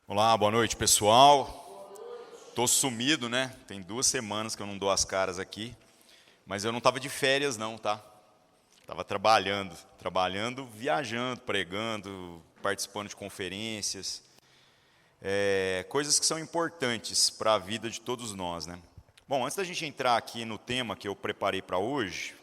Olá, boa noite, pessoal. Tô sumido, né? Tem 2 semanas que eu não dou as caras aqui, mas eu não estava de férias não, tá? Estava trabalhando, viajando, pregando, participando de conferências, coisas que são importantes para a vida de todos nós, né? Bom, antes da gente entrar aqui no tema que eu preparei para hoje,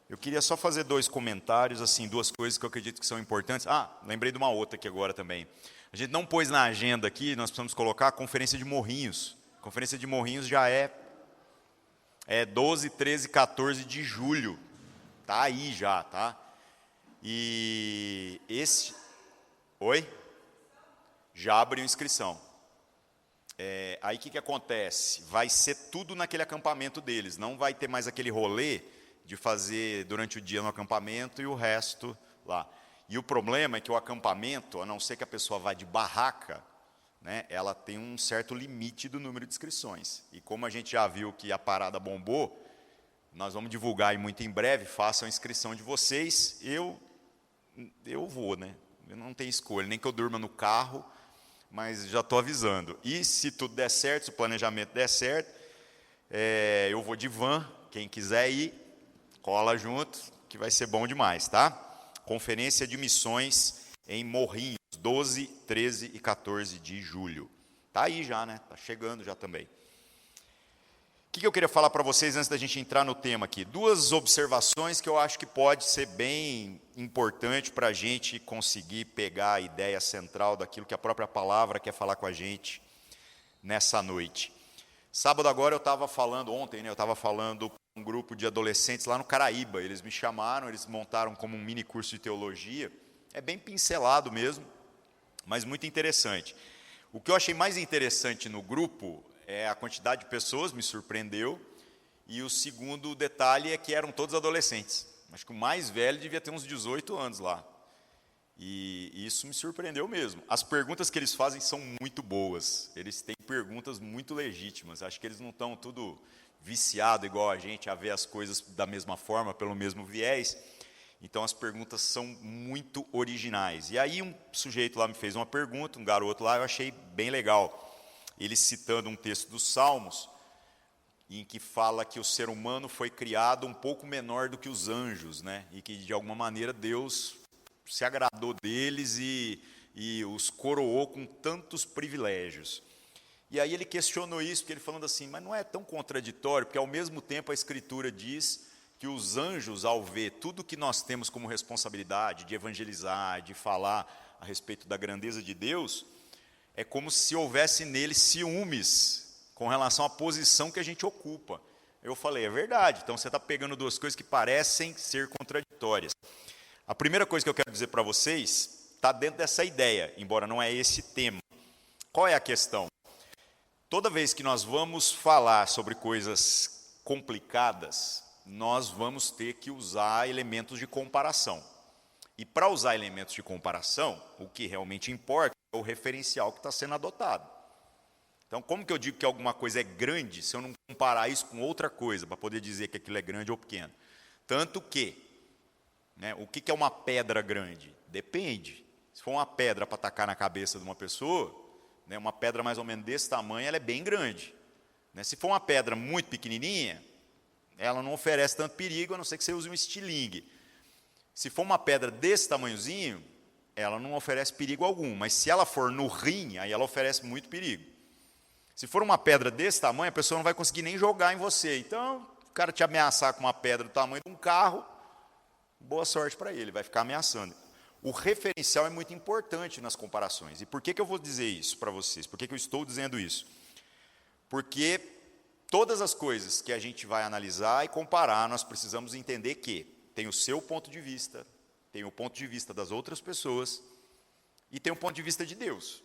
eu queria só fazer 2 comentários, assim, 2 coisas que eu acredito que são importantes. Lembrei de uma outra aqui agora também. A gente não pôs na agenda aqui, nós precisamos colocar a Conferência de Morrinhos. A Conferência de Morrinhos já é 12, 13, 14 de julho. Tá aí já, tá? E esse... Oi? Já abriu inscrição. Aí o que acontece? Vai ser tudo naquele acampamento deles, não vai ter mais aquele rolê de fazer durante o dia no acampamento e o resto lá. E o problema é que o acampamento, a não ser que a pessoa vá de barraca, né, ela tem um certo limite do número de inscrições. E como a gente já viu que a parada bombou, nós vamos divulgar aí muito em breve, façam a inscrição de vocês. Eu vou, né? Eu não tenho escolha, nem que eu durma no carro, mas já estou avisando. E se tudo der certo, se o planejamento der certo, eu vou de van, quem quiser ir, cola junto, que vai ser bom demais, tá? Conferência de Missões em Morrinhos, 12, 13 e 14 de julho. Tá aí já, né? Tá chegando já também. O que eu queria falar para vocês antes da gente entrar no tema aqui? 2 observações que eu acho que pode ser bem importante para a gente conseguir pegar a ideia central daquilo que a própria palavra quer falar com a gente nessa noite. Sábado agora ontem, né, eu estava falando com um grupo de adolescentes lá no Caraíba. Eles me chamaram, eles montaram como um mini curso de teologia. É bem pincelado mesmo, mas muito interessante. O que eu achei mais interessante no grupo é a quantidade de pessoas, me surpreendeu. E o segundo detalhe é que eram todos adolescentes. Acho que o mais velho devia ter uns 18 anos lá. E isso me surpreendeu mesmo. As perguntas que eles fazem são muito boas. Eles têm perguntas muito legítimas. Acho que eles não estão tudo viciado igual a gente a ver as coisas da mesma forma, pelo mesmo viés. Então as perguntas são muito originais. E aí um sujeito lá me fez uma pergunta, um garoto lá, eu achei bem legal. Ele citando um texto dos Salmos, em que fala que o ser humano foi criado um pouco menor do que os anjos, né? E que de alguma maneira Deus se agradou deles e os coroou com tantos privilégios. E aí ele questionou isso, porque ele falando assim, mas não é tão contraditório, porque ao mesmo tempo a Escritura diz que os anjos, ao ver tudo que nós temos como responsabilidade de evangelizar, de falar a respeito da grandeza de Deus, é como se houvesse neles ciúmes com relação à posição que a gente ocupa. Eu falei, é verdade, então você está pegando 2 coisas que parecem ser contraditórias. A primeira coisa que eu quero dizer para vocês está dentro dessa ideia, embora não é esse tema. Qual é a questão? Toda vez que nós vamos falar sobre coisas complicadas, nós vamos ter que usar elementos de comparação. E para usar elementos de comparação, o que realmente importa é o referencial que está sendo adotado. Então, como que eu digo que alguma coisa é grande se eu não comparar isso com outra coisa, para poder dizer que aquilo é grande ou pequeno? Tanto que, né, o que é uma pedra grande? Depende. Se for uma pedra para atacar na cabeça de uma pessoa, né, uma pedra mais ou menos desse tamanho, ela é bem grande. Né? Se for uma pedra muito pequenininha, ela não oferece tanto perigo, a não ser que você use um estilingue. Se for uma pedra desse tamanhozinho, ela não oferece perigo algum. Mas se ela for no rim, aí ela oferece muito perigo. Se for uma pedra desse tamanho, a pessoa não vai conseguir nem jogar em você. Então, o cara te ameaçar com uma pedra do tamanho de um carro, boa sorte para ele, vai ficar ameaçando. O referencial é muito importante nas comparações. E por que eu vou dizer isso para vocês? Por que eu estou dizendo isso? Porque todas as coisas que a gente vai analisar e comparar, nós precisamos entender que tem o seu ponto de vista, tem o ponto de vista das outras pessoas e tem o ponto de vista de Deus.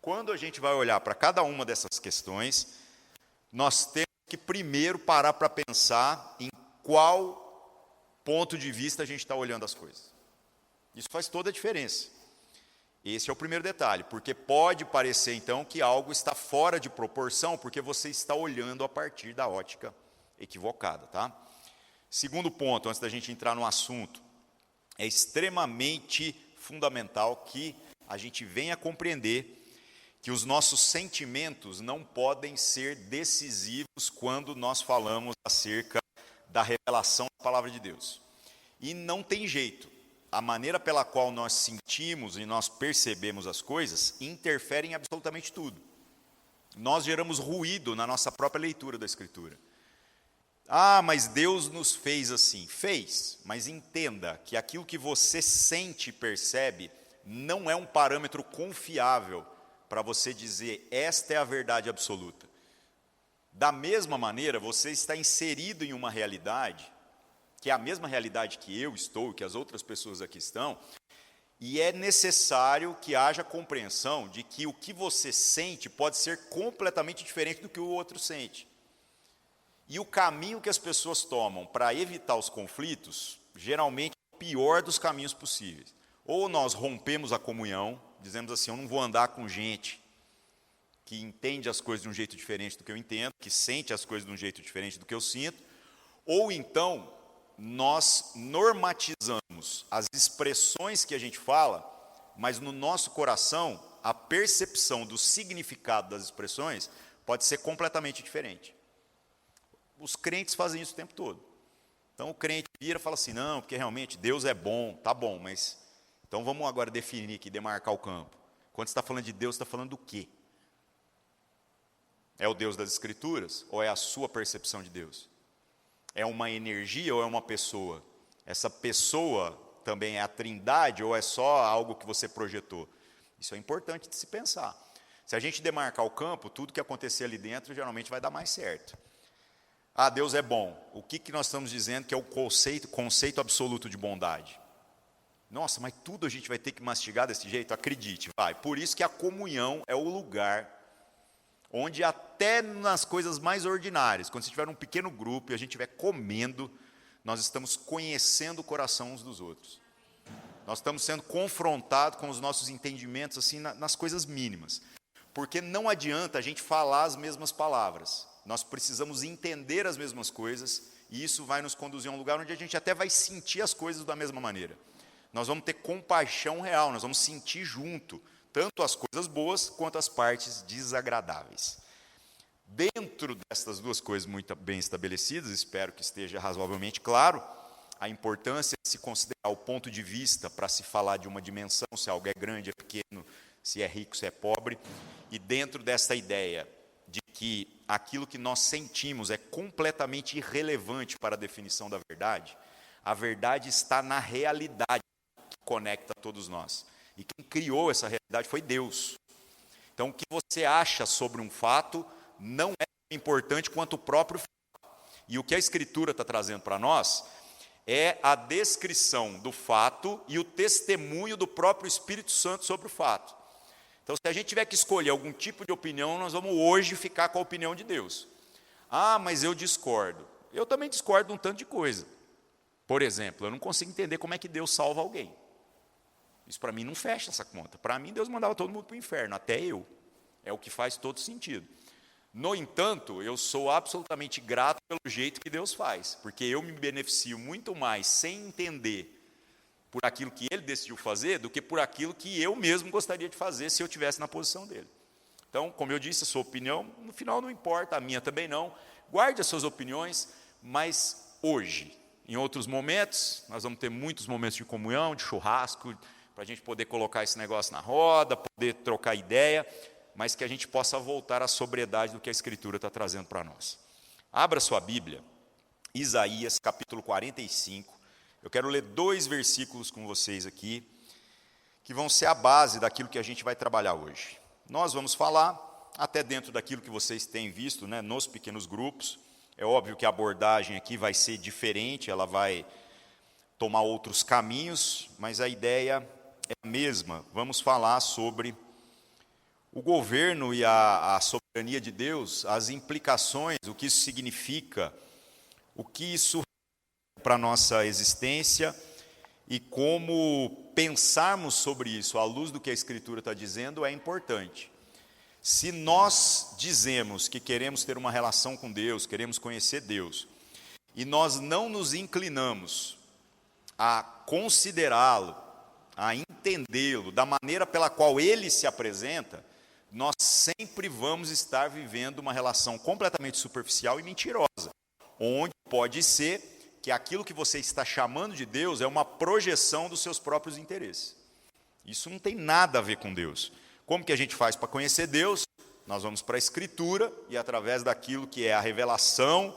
Quando a gente vai olhar para cada uma dessas questões, nós temos que primeiro parar para pensar em qual ponto de vista a gente está olhando as coisas. Isso faz toda a diferença. Esse é o primeiro detalhe, porque pode parecer então que algo está fora de proporção, porque você está olhando a partir da ótica equivocada, tá? Segundo ponto, antes da gente entrar no assunto, é extremamente fundamental que a gente venha compreender que os nossos sentimentos não podem ser decisivos quando nós falamos acerca da revelação da palavra de Deus. E não tem jeito. A maneira pela qual nós sentimos e nós percebemos as coisas interfere em absolutamente tudo. Nós geramos ruído na nossa própria leitura da Escritura. Ah, mas Deus nos fez assim. Fez, mas entenda que aquilo que você sente e percebe não é um parâmetro confiável para você dizer, esta é a verdade absoluta. Da mesma maneira, você está inserido em uma realidade, que é a mesma realidade que eu estou, que as outras pessoas aqui estão, e é necessário que haja compreensão de que o que você sente pode ser completamente diferente do que o outro sente. E o caminho que as pessoas tomam para evitar os conflitos, geralmente é o pior dos caminhos possíveis. Ou nós rompemos a comunhão, dizemos assim, eu não vou andar com gente que entende as coisas de um jeito diferente do que eu entendo, que sente as coisas de um jeito diferente do que eu sinto, ou então nós normatizamos as expressões que a gente fala, mas no nosso coração, a percepção do significado das expressões pode ser completamente diferente. Os crentes fazem isso o tempo todo. Então o crente vira e fala assim, não, porque realmente Deus é bom, tá bom, mas então vamos agora definir aqui, demarcar o campo. Quando você está falando de Deus, você está falando do quê? É o Deus das Escrituras ou é a sua percepção de Deus? É uma energia ou é uma pessoa? Essa pessoa também é a Trindade ou é só algo que você projetou? Isso é importante de se pensar. Se a gente demarcar o campo, tudo que acontecer ali dentro geralmente vai dar mais certo. Ah, Deus é bom. O que nós estamos dizendo que é o conceito absoluto de bondade? Nossa, mas tudo a gente vai ter que mastigar desse jeito? Acredite, vai. Por isso que a comunhão é o lugar onde até nas coisas mais ordinárias, quando você estiver num pequeno grupo e a gente estiver comendo, nós estamos conhecendo o coração uns dos outros. Nós estamos sendo confrontados com os nossos entendimentos assim nas coisas mínimas. Porque não adianta a gente falar as mesmas palavras. Nós precisamos entender as mesmas coisas e isso vai nos conduzir a um lugar onde a gente até vai sentir as coisas da mesma maneira. Nós vamos ter compaixão real, nós vamos sentir junto, tanto as coisas boas quanto as partes desagradáveis. Dentro destas duas coisas muito bem estabelecidas, espero que esteja razoavelmente claro, a importância de se considerar o ponto de vista para se falar de uma dimensão, se algo é grande, é pequeno, se é rico, se é pobre, e dentro dessa ideia de que aquilo que nós sentimos é completamente irrelevante para a definição da verdade, a verdade está na realidade que conecta todos nós. E quem criou essa realidade foi Deus. Então, o que você acha sobre um fato não é tão importante quanto o próprio fato. E o que a Escritura está trazendo para nós é a descrição do fato e o testemunho do próprio Espírito Santo sobre o fato. Então, se a gente tiver que escolher algum tipo de opinião, nós vamos hoje ficar com a opinião de Deus. Ah, mas eu discordo. Eu também discordo de um tanto de coisa. Por exemplo, eu não consigo entender como é que Deus salva alguém. Isso para mim não fecha essa conta. Para mim, Deus mandava todo mundo para o inferno, até eu. É o que faz todo sentido. No entanto, eu sou absolutamente grato pelo jeito que Deus faz, porque eu me beneficio muito mais sem entender por aquilo que Ele decidiu fazer, do que por aquilo que eu mesmo gostaria de fazer se eu estivesse na posição dele. Então, como eu disse, a sua opinião, no final não importa, a minha também não. Guarde as suas opiniões, mas hoje, em outros momentos, nós vamos ter muitos momentos de comunhão, de churrasco, para a gente poder colocar esse negócio na roda, poder trocar ideia, mas que a gente possa voltar à sobriedade do que a Escritura está trazendo para nós. Abra sua Bíblia, Isaías capítulo 45, eu quero ler 2 versículos com vocês aqui, que vão ser a base daquilo que a gente vai trabalhar hoje. Nós vamos falar, até dentro daquilo que vocês têm visto, né, nos pequenos grupos, é óbvio que a abordagem aqui vai ser diferente, ela vai tomar outros caminhos, mas a ideia é a mesma. Vamos falar sobre o governo e a soberania de Deus, as implicações, o que isso significa, o que isso para a nossa existência e como pensarmos sobre isso à luz do que a Escritura está dizendo é importante. Se nós dizemos que queremos ter uma relação com Deus, queremos conhecer Deus, e nós não nos inclinamos a considerá-lo, a entendê-lo da maneira pela qual ele se apresenta, nós sempre vamos estar vivendo uma relação completamente superficial e mentirosa, onde pode ser que aquilo que você está chamando de Deus é uma projeção dos seus próprios interesses. Isso não tem nada a ver com Deus. Como que a gente faz para conhecer Deus? Nós vamos para a Escritura e através daquilo que é a revelação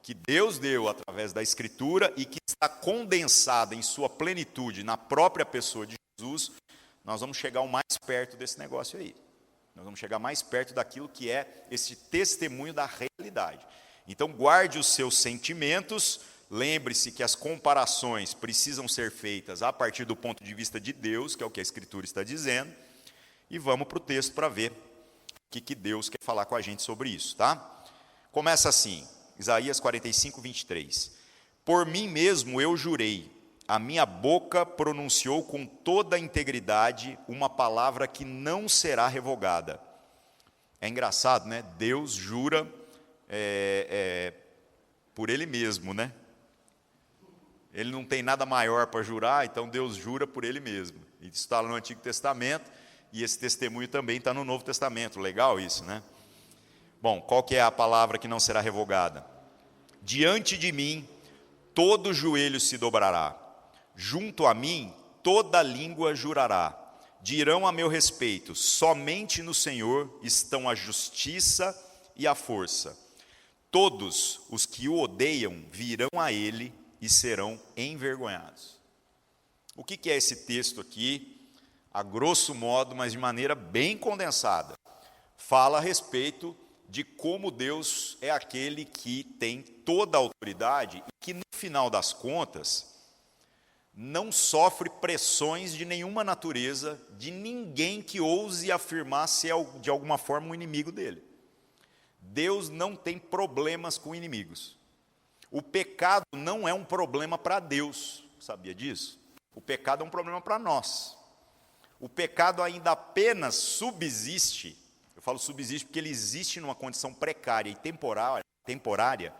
que Deus deu através da Escritura e que está condensada em sua plenitude na própria pessoa de Jesus, nós vamos chegar o mais perto desse negócio aí. Nós vamos chegar mais perto daquilo que é esse testemunho da realidade. Então guarde os seus sentimentos, lembre-se que as comparações precisam ser feitas a partir do ponto de vista de Deus, que é o que a Escritura está dizendo, e vamos para o texto para ver o que Deus quer falar com a gente sobre isso, tá? Começa assim, Isaías 45, 23. Por mim mesmo eu jurei, a minha boca pronunciou com toda a integridade uma palavra que não será revogada. É engraçado, né? Deus jura por Ele mesmo, né? Ele não tem nada maior para jurar, então Deus jura por Ele mesmo. Isso está no Antigo Testamento, e esse testemunho também está no Novo Testamento. Legal isso, né? Bom, qual que é a palavra que não será revogada? Diante de mim, todo joelho se dobrará. Junto a mim, toda língua jurará. Dirão a meu respeito, somente no Senhor estão a justiça e a força. Todos os que o odeiam virão a Ele e serão envergonhados. O que é esse texto aqui? A grosso modo, mas de maneira bem condensada, fala a respeito de como Deus é aquele que tem toda a autoridade e que, no final das contas, não sofre pressões de nenhuma natureza, de ninguém que ouse afirmar ser de alguma forma um inimigo dele. Deus não tem problemas com inimigos. O pecado não é um problema para Deus, sabia disso? O pecado é um problema para nós. O pecado ainda apenas subsiste, eu falo subsiste porque ele existe numa condição precária e temporária,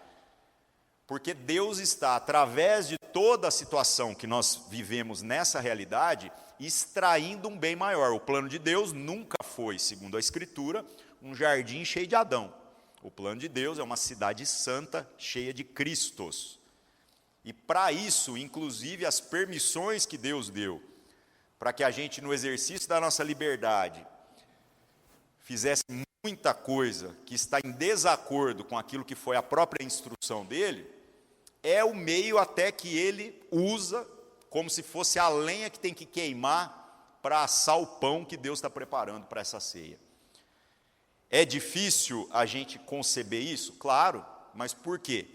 porque Deus está, através de toda a situação que nós vivemos nessa realidade, extraindo um bem maior. O plano de Deus nunca foi, segundo a Escritura, um jardim cheio de Adão. O plano de Deus é uma cidade santa, cheia de Cristos. E para isso, inclusive, as permissões que Deus deu, para que a gente, no exercício da nossa liberdade, fizesse muita coisa que está em desacordo com aquilo que foi a própria instrução dele, é o meio até que ele usa, como se fosse a lenha que tem que queimar para assar o pão que Deus está preparando para essa ceia. É difícil a gente conceber isso? Claro, mas por quê?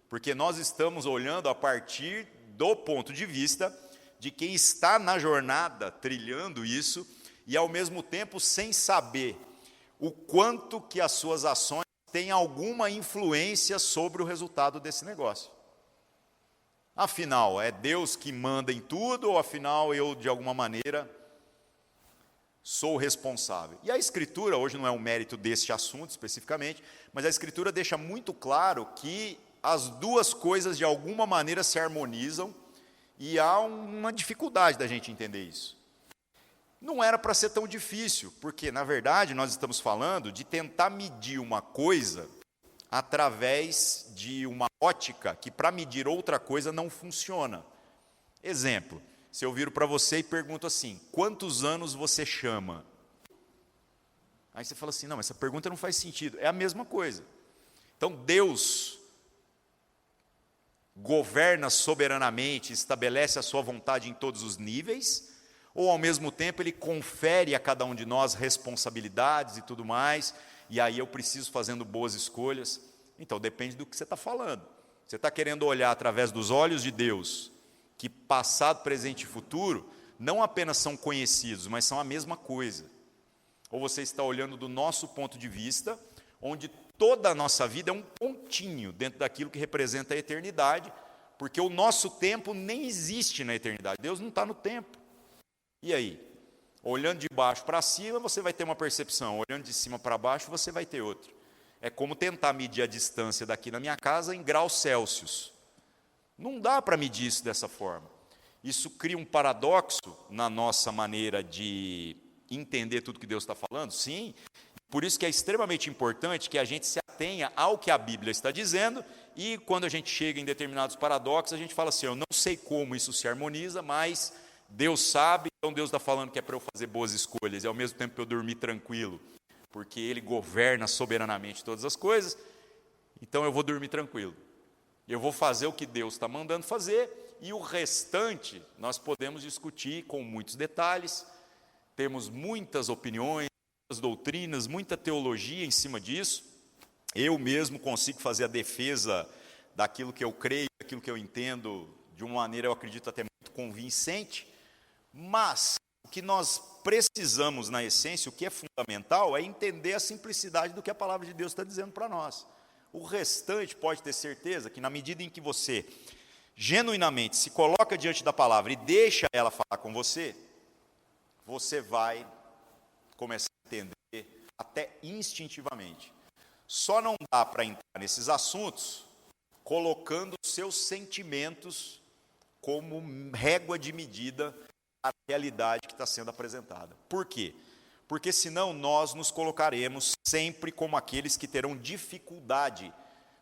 Porque nós estamos olhando a partir do ponto de vista de quem está na jornada trilhando isso e ao mesmo tempo sem saber o quanto que as suas ações têm alguma influência sobre o resultado desse negócio. Afinal, é Deus que manda em tudo ou afinal eu, de alguma maneira, sou responsável? E a Escritura, hoje não é um mérito deste assunto especificamente, mas a Escritura deixa muito claro que as duas coisas de alguma maneira se harmonizam e há uma dificuldade da gente entender isso. Não era para ser tão difícil, porque, na verdade, nós estamos falando de tentar medir uma coisa através de uma ótica que, para medir outra coisa, não funciona. Exemplo, se eu viro para você e pergunto assim, quantos anos você chama? Aí você fala assim, não, essa pergunta não faz sentido. É a mesma coisa. Então, Deus governa soberanamente, estabelece a sua vontade em todos os níveis, ou ao mesmo tempo ele confere a cada um de nós responsabilidades e tudo mais, e aí eu preciso fazendo boas escolhas? Então depende do que você está falando. Você está querendo olhar através dos olhos de Deus, que passado, presente e futuro não apenas são conhecidos, mas são a mesma coisa. Ou você está olhando do nosso ponto de vista, onde toda a nossa vida é um pontinho dentro daquilo que representa a eternidade, porque o nosso tempo nem existe na eternidade. Deus não está no tempo. E aí? Olhando de baixo para cima, você vai ter uma percepção. Olhando de cima para baixo, você vai ter outra. É como tentar medir a distância daqui na minha casa em graus Celsius. Não dá para medir isso dessa forma. Isso cria um paradoxo na nossa maneira de entender tudo que Deus está falando? Sim. Por isso que é extremamente importante que a gente se atenha ao que a Bíblia está dizendo, e quando a gente chega em determinados paradoxos, a gente fala assim, eu não sei como isso se harmoniza, mas Deus sabe, então Deus está falando que é para eu fazer boas escolhas, e ao mesmo tempo para eu dormir tranquilo, porque Ele governa soberanamente todas as coisas, então eu vou dormir tranquilo. Eu vou fazer o que Deus está mandando fazer, e o restante nós podemos discutir com muitos detalhes, temos muitas opiniões, muitas doutrinas, muita teologia em cima disso. Eu mesmo consigo fazer a defesa daquilo que eu creio, daquilo que eu entendo, de uma maneira, eu acredito, até muito convincente, mas o que nós precisamos, na essência, o que é fundamental, é entender a simplicidade do que a palavra de Deus está dizendo para nós. O restante, pode ter certeza, que na medida em que você genuinamente se coloca diante da palavra e deixa ela falar com você, você vai começar a entender até instintivamente. Só não dá para entrar nesses assuntos colocando seus sentimentos como régua de medida da realidade que está sendo apresentada. Por quê? Porque senão nós nos colocaremos sempre como aqueles que terão dificuldade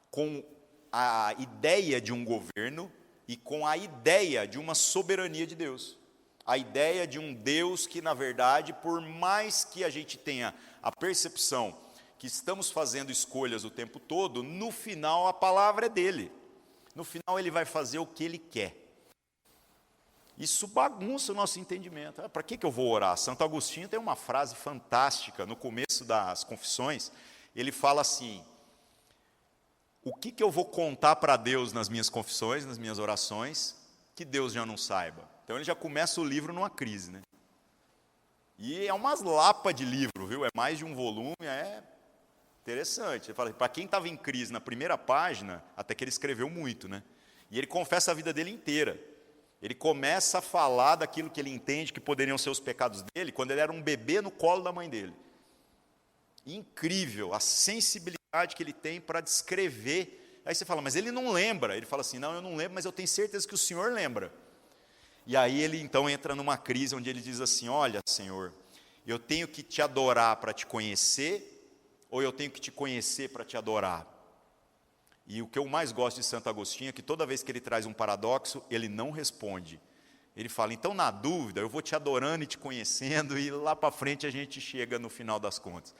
com a ideia de um governo e com a ideia de uma soberania de Deus. A ideia de um Deus que, na verdade, por mais que a gente tenha a percepção que estamos fazendo escolhas o tempo todo, no final a palavra é dele. No final ele vai fazer o que ele quer. Isso bagunça o nosso entendimento. Para que eu vou orar? Santo Agostinho tem uma frase fantástica no começo das Confissões. Ele fala assim, o que eu vou contar para Deus nas minhas confissões, nas minhas orações, que Deus já não saiba? Então ele já começa o livro numa crise, né? E é umas lapas de livro, viu? É mais de um volume, é interessante. Ele fala, para quem estava em crise na primeira página, até que ele escreveu muito, né? E ele confessa a vida dele inteira. Ele começa a falar daquilo que ele entende que poderiam ser os pecados dele, quando ele era um bebê no colo da mãe dele. Incrível a sensibilidade que ele tem para descrever. Aí você fala, mas ele não lembra. Ele fala assim, não, eu não lembro, mas eu tenho certeza que o Senhor lembra. E aí ele então entra numa crise onde ele diz assim, olha, Senhor, eu tenho que te adorar para te conhecer, ou eu tenho que te conhecer para te adorar? E o que eu mais gosto de Santo Agostinho é que toda vez que ele traz um paradoxo, ele não responde. Ele fala, então na dúvida, eu vou te adorando e te conhecendo, e lá para frente a gente chega no final das contas.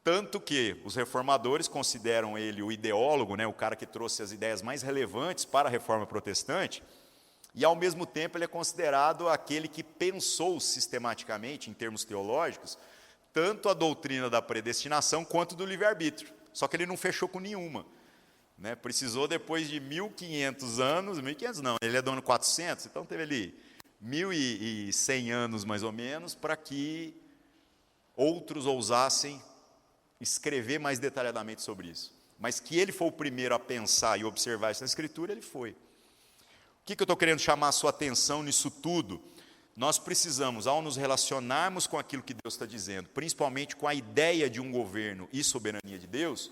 Tanto que os reformadores consideram ele o ideólogo, né, o cara que trouxe as ideias mais relevantes para a reforma protestante, e ao mesmo tempo ele é considerado aquele que pensou sistematicamente, em termos teológicos, tanto a doutrina da predestinação quanto do livre-arbítrio. Só que ele não fechou com nenhuma. Né? Precisou depois de 1500 anos, 1500 não, ele é do ano 400, então teve ali 1100 anos mais ou menos, para que outros ousassem escrever mais detalhadamente sobre isso. Mas que ele foi o primeiro a pensar e observar isso na Escritura, ele foi. O que eu estou querendo chamar a sua atenção nisso tudo? Nós precisamos, ao nos relacionarmos com aquilo que Deus está dizendo, principalmente com a ideia de um governo e soberania de Deus,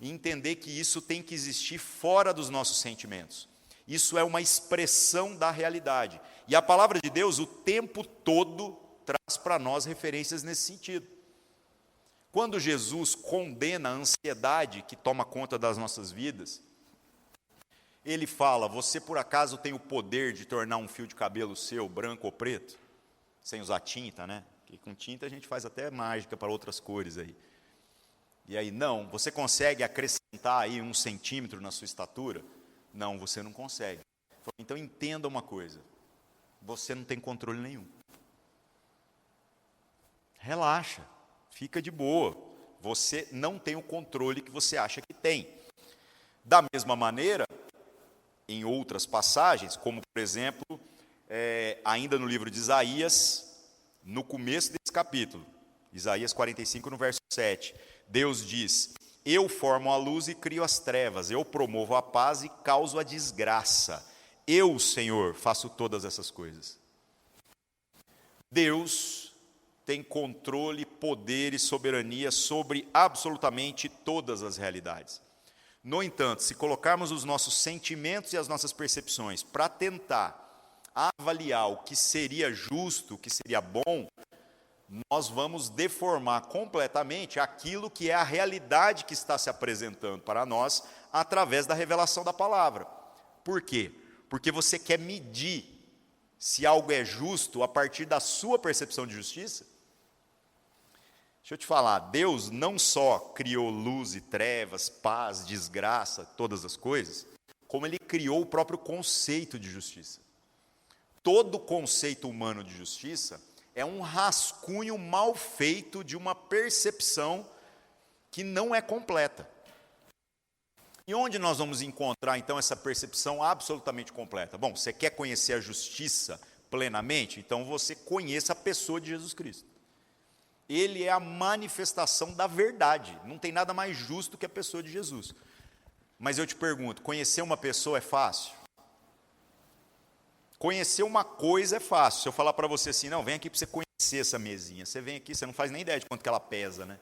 entender que isso tem que existir fora dos nossos sentimentos. Isso é uma expressão da realidade. E a palavra de Deus, o tempo todo, traz para nós referências nesse sentido. Quando Jesus condena a ansiedade que toma conta das nossas vidas, ele fala, você por acaso tem o poder de tornar um fio de cabelo seu branco ou preto? Sem usar tinta, né? Porque com tinta a gente faz até mágica para outras cores aí. E aí, não, você consegue acrescentar aí 1 centímetro na sua estatura? Não, você não consegue. Então entenda uma coisa, você não tem controle nenhum. Relaxa, fica de boa. Você não tem o controle que você acha que tem. Da mesma maneira, em outras passagens, como por exemplo, ainda no livro de Isaías, no começo desse capítulo, Isaías 45, no verso 7, Deus diz, eu formo a luz e crio as trevas, eu promovo a paz e causo a desgraça. Eu, Senhor, faço todas essas coisas. Deus tem controle, poder e soberania sobre absolutamente todas as realidades. No entanto, se colocarmos os nossos sentimentos e as nossas percepções para tentar avaliar o que seria justo, o que seria bom, nós vamos deformar completamente aquilo que é a realidade que está se apresentando para nós através da revelação da palavra. Por quê? Porque você quer medir se algo é justo a partir da sua percepção de justiça. Deixa eu te falar, Deus não só criou luz e trevas, paz, desgraça, todas as coisas, como Ele criou o próprio conceito de justiça. Todo conceito humano de justiça é um rascunho mal feito de uma percepção que não é completa. E onde nós vamos encontrar, então, essa percepção absolutamente completa? Bom, você quer conhecer a justiça plenamente? Então, você conheça a pessoa de Jesus Cristo. Ele é a manifestação da verdade. Não tem nada mais justo que a pessoa de Jesus. Mas eu te pergunto, conhecer uma pessoa é fácil? Conhecer uma coisa é fácil. Se eu falar para você assim, não, vem aqui para você conhecer essa mesinha. Você vem aqui, você não faz nem ideia de quanto que ela pesa, né?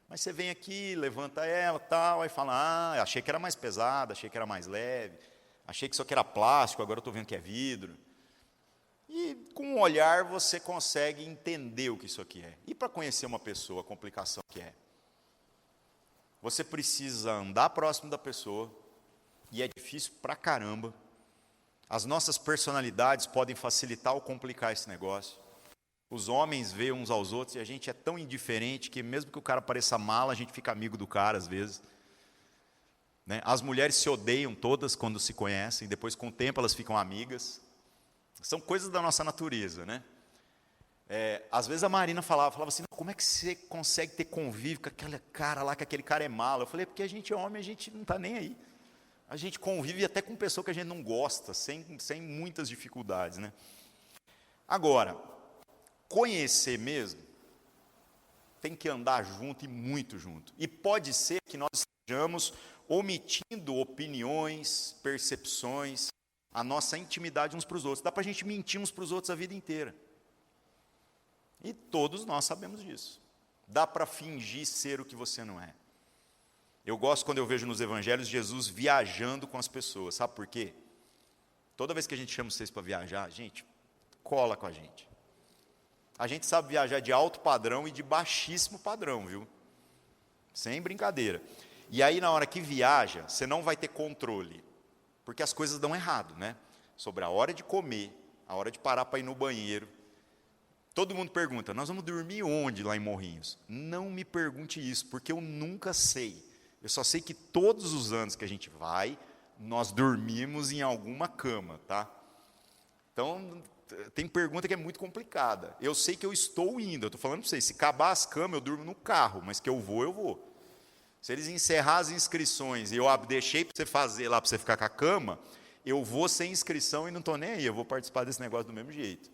Mas você vem aqui, levanta ela, tal, aí fala, achei que era mais pesada, achei que era mais leve, achei que isso aqui era plástico, agora eu estou vendo que é vidro. E com um olhar você consegue entender o que isso aqui é. E para conhecer uma pessoa, a complicação que é? Você precisa andar próximo da pessoa, e é difícil pra caramba. As nossas personalidades podem facilitar ou complicar esse negócio. Os homens veem uns aos outros e a gente é tão indiferente que mesmo que o cara pareça mala, a gente fica amigo do cara às vezes. Né? As mulheres se odeiam todas quando se conhecem, depois com o tempo elas ficam amigas. São coisas da nossa natureza, né? Às vezes a Marina falava assim, como é que você consegue ter convívio com aquele cara lá, que aquele cara é mala? Eu falei, porque a gente é homem, a gente não está nem aí. A gente convive até com pessoa que a gente não gosta, sem muitas dificuldades, né? Agora, conhecer mesmo, tem que andar junto e muito junto. E pode ser que nós estejamos omitindo opiniões, percepções, a nossa intimidade uns para os outros. Dá para a gente mentir uns para os outros a vida inteira. E todos nós sabemos disso. Dá para fingir ser o que você não é. Eu gosto quando eu vejo nos evangelhos Jesus viajando com as pessoas. Sabe por quê? Toda vez que a gente chama vocês para viajar, gente, cola com a gente. A gente sabe viajar de alto padrão e de baixíssimo padrão, viu? Sem brincadeira. E aí, na hora que viaja, você não vai ter controle. Porque as coisas dão errado, né? Sobre a hora de comer, a hora de parar para ir no banheiro. Todo mundo pergunta, nós vamos dormir onde lá em Morrinhos? Não me pergunte isso, porque eu nunca sei. Eu só sei que todos os anos que a gente vai, nós dormimos em alguma cama, tá? Então, tem pergunta que é muito complicada. Eu sei que eu estou indo, eu estou falando para vocês, se acabar as camas, eu durmo no carro, mas que eu vou, eu vou. Se eles encerrar as inscrições e eu deixei para você fazer lá, para você ficar com a cama, eu vou sem inscrição e não estou nem aí, eu vou participar desse negócio do mesmo jeito.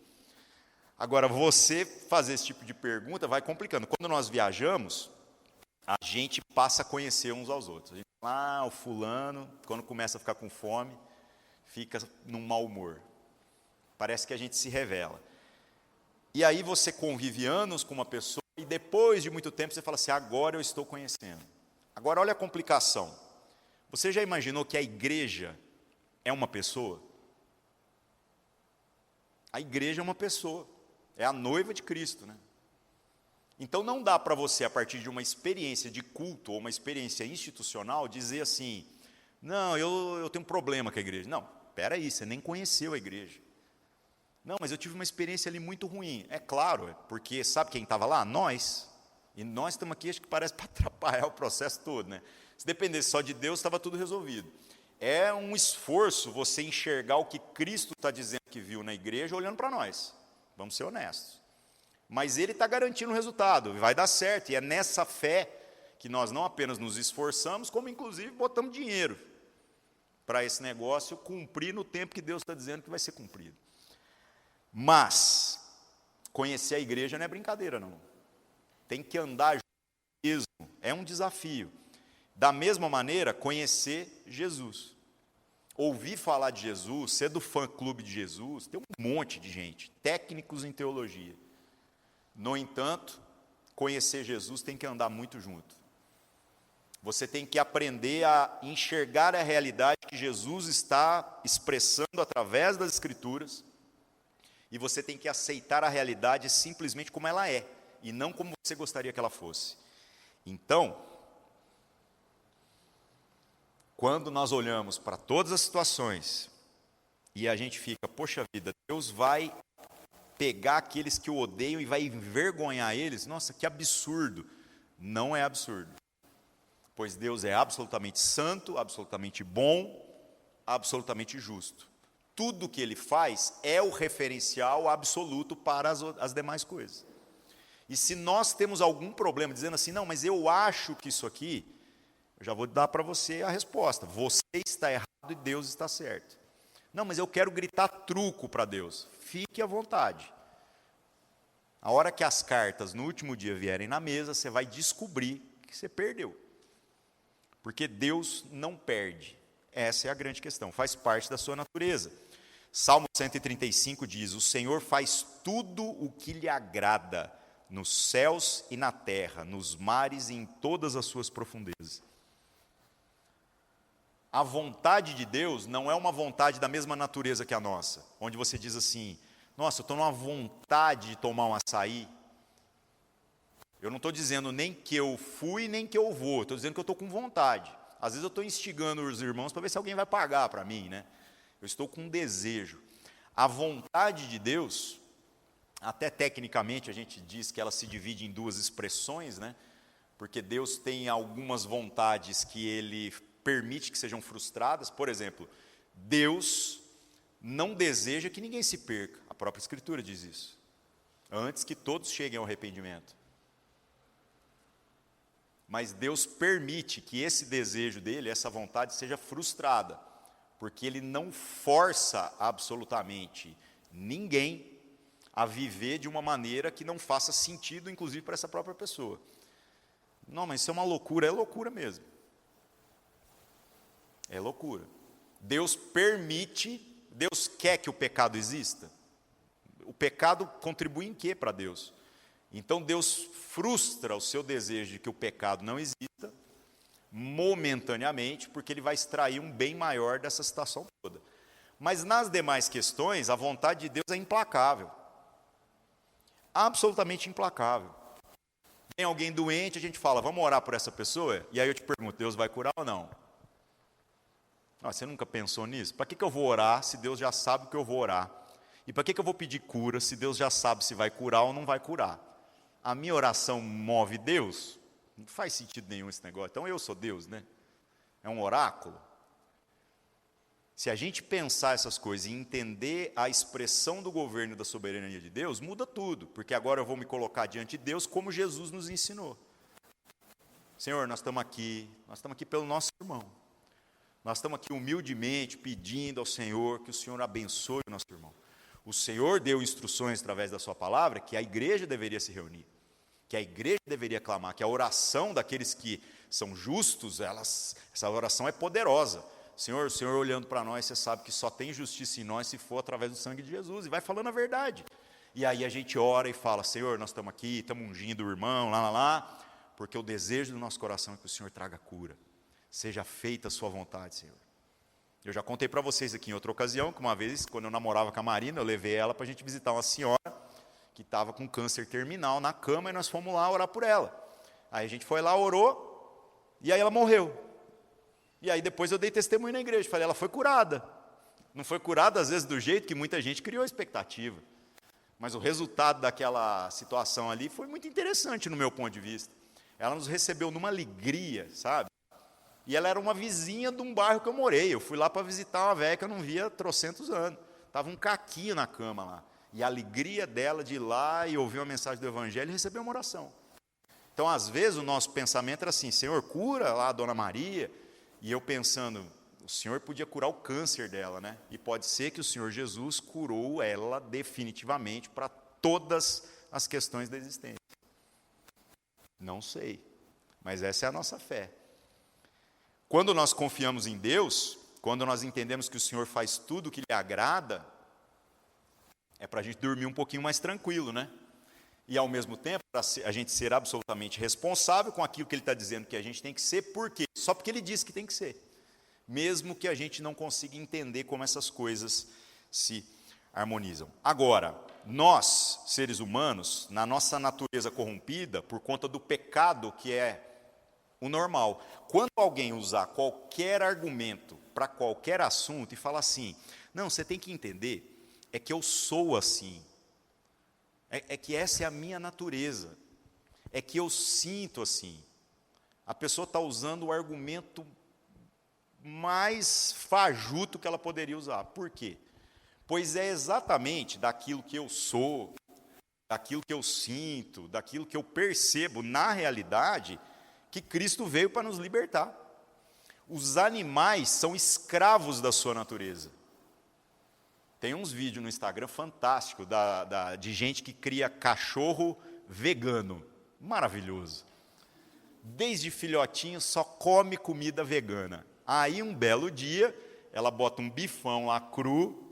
Agora, você fazer esse tipo de pergunta vai complicando. Quando nós viajamos, a gente passa a conhecer uns aos outros. A gente fala, o fulano, quando começa a ficar com fome, fica num mau humor. Parece que a gente se revela. E aí você convive anos com uma pessoa e depois de muito tempo você fala assim, agora eu estou conhecendo. Agora olha a complicação. Você já imaginou que a igreja é uma pessoa? A igreja é uma pessoa. É a noiva de Cristo, né? Então não dá para você, a partir de uma experiência de culto ou uma experiência institucional, dizer assim, não, eu tenho um problema com a igreja. Não, espera aí, você nem conheceu a igreja. Não, mas eu tive uma experiência ali muito ruim. É claro, porque sabe quem estava lá? Nós. E nós estamos aqui, acho que parece para atrapalhar o processo todo, né? Se dependesse só de Deus, estava tudo resolvido. É um esforço você enxergar o que Cristo está dizendo que viu na igreja, olhando para nós. Vamos ser honestos. Mas Ele está garantindo o resultado, vai dar certo. E é nessa fé que nós não apenas nos esforçamos, como inclusive botamos dinheiro para esse negócio cumprir no tempo que Deus está dizendo que vai ser cumprido. Mas, conhecer a igreja não é brincadeira, não. Tem que andar junto mesmo, é um desafio. Da mesma maneira, conhecer Jesus. Ouvir falar de Jesus, ser do fã-clube de Jesus, tem um monte de gente, técnicos em teologia. No entanto, conhecer Jesus tem que andar muito junto. Você tem que aprender a enxergar a realidade que Jesus está expressando através das Escrituras, e você tem que aceitar a realidade simplesmente como ela é, e não como você gostaria que ela fosse. Então, quando nós olhamos para todas as situações e a gente fica, poxa vida, Deus vai pegar aqueles que o odeiam e vai envergonhar eles, nossa, que absurdo. Não é absurdo, pois Deus é absolutamente santo, absolutamente bom, absolutamente justo. Tudo que Ele faz é o referencial absoluto para as demais coisas. E se nós temos algum problema dizendo assim, não, mas eu acho que isso aqui, eu já vou dar para você a resposta. Você está errado e Deus está certo. Não, mas eu quero gritar truco para Deus. Fique à vontade. A hora que as cartas no último dia vierem na mesa, você vai descobrir que você perdeu. Porque Deus não perde. Essa é a grande questão, faz parte da sua natureza. Salmo 135 diz, o Senhor faz tudo o que lhe agrada, nos céus e na terra, nos mares e em todas as suas profundezas. A vontade de Deus não é uma vontade da mesma natureza que a nossa, onde você diz assim, nossa, eu estou numa vontade de tomar um açaí. Eu não estou dizendo nem que eu fui, nem que eu vou, estou dizendo que eu estou com vontade. Às vezes eu estou instigando os irmãos para ver se alguém vai pagar para mim, né? Eu estou com um desejo. A vontade de Deus, até tecnicamente a gente diz que ela se divide em duas expressões, né? Porque Deus tem algumas vontades que Ele permite que sejam frustradas. Por exemplo, Deus não deseja que ninguém se perca. A própria Escritura diz isso. Antes que todos cheguem ao arrependimento. Mas Deus permite que esse desejo dele, essa vontade, seja frustrada, porque Ele não força absolutamente ninguém a viver de uma maneira que não faça sentido, inclusive para essa própria pessoa. Não, mas isso é uma loucura, é loucura mesmo. É loucura. Deus permite, Deus quer que o pecado exista? O pecado contribui em quê para Deus? Então Deus frustra o seu desejo de que o pecado não exista, momentaneamente, porque Ele vai extrair um bem maior dessa situação toda. Mas nas demais questões, a vontade de Deus é implacável. Absolutamente implacável. Tem alguém doente, a gente fala, vamos orar por essa pessoa? E aí eu te pergunto, Deus vai curar ou não? Não, você nunca pensou nisso? Para que eu vou orar se Deus já sabe o que eu vou orar? E para que eu vou pedir cura se Deus já sabe se vai curar ou não vai curar? A minha oração move Deus? Não faz sentido nenhum esse negócio. Então eu sou Deus, né? É um oráculo. Se a gente pensar essas coisas e entender a expressão do governo e da soberania de Deus, muda tudo. Porque agora eu vou me colocar diante de Deus como Jesus nos ensinou. Senhor, nós estamos aqui pelo nosso irmão. Nós estamos aqui humildemente pedindo ao Senhor que o Senhor abençoe o nosso irmão. O Senhor deu instruções através da sua palavra que a igreja deveria se reunir, que a igreja deveria clamar, que a oração daqueles que são justos, essa oração é poderosa. Senhor, o Senhor olhando para nós, você sabe que só tem justiça em nós se for através do sangue de Jesus, e vai falando a verdade. E aí a gente ora e fala, Senhor, nós estamos aqui, estamos ungindo o irmão, lá, porque o desejo do nosso coração é que o Senhor traga cura. Seja feita a sua vontade, Senhor. Eu já contei para vocês aqui em outra ocasião, que uma vez, quando eu namorava com a Marina, eu levei ela para a gente visitar uma senhora que estava com câncer terminal na cama, e nós fomos lá orar por ela. Aí a gente foi lá, orou, e aí ela morreu. E aí depois eu dei testemunho na igreja, falei, ela foi curada. Não foi curada, às vezes, do jeito que muita gente criou expectativa. Mas o resultado daquela situação ali foi muito interessante no meu ponto de vista. Ela nos recebeu numa alegria, sabe? E ela era uma vizinha de um bairro que eu morei. Eu fui lá para visitar uma velha que eu não via há trocentos anos. Estava um caquinho na cama lá. E a alegria dela de ir lá e ouvir uma mensagem do Evangelho e receber uma oração. Então, às vezes, o nosso pensamento era assim, Senhor, cura lá a Dona Maria. E eu pensando, o Senhor podia curar o câncer dela, né? E pode ser que o Senhor Jesus curou ela definitivamente para todas as questões da existência. Não sei, mas essa é a nossa fé. Quando nós confiamos em Deus, quando nós entendemos que o Senhor faz tudo o que lhe agrada, é para a gente dormir um pouquinho mais tranquilo, né? E ao mesmo tempo, para a gente ser absolutamente responsável com aquilo que Ele está dizendo que a gente tem que ser, por quê? Só porque Ele disse que tem que ser. Mesmo que a gente não consiga entender como essas coisas se harmonizam. Agora, nós, seres humanos, na nossa natureza corrompida, por conta do pecado que é o normal, quando alguém usar qualquer argumento para qualquer assunto e falar assim, não, você tem que entender, é que eu sou assim, é que essa é a minha natureza, é que eu sinto assim. A pessoa está usando o argumento mais fajuto que ela poderia usar. Por quê? Pois é exatamente daquilo que eu sou, daquilo que eu sinto, daquilo que eu percebo na realidade, que Cristo veio para nos libertar. Os animais são escravos da sua natureza. Tem uns vídeos no Instagram fantásticos de gente que cria cachorro vegano. Maravilhoso. Desde filhotinho só come comida vegana. Aí um belo dia, ela bota um bifão lá cru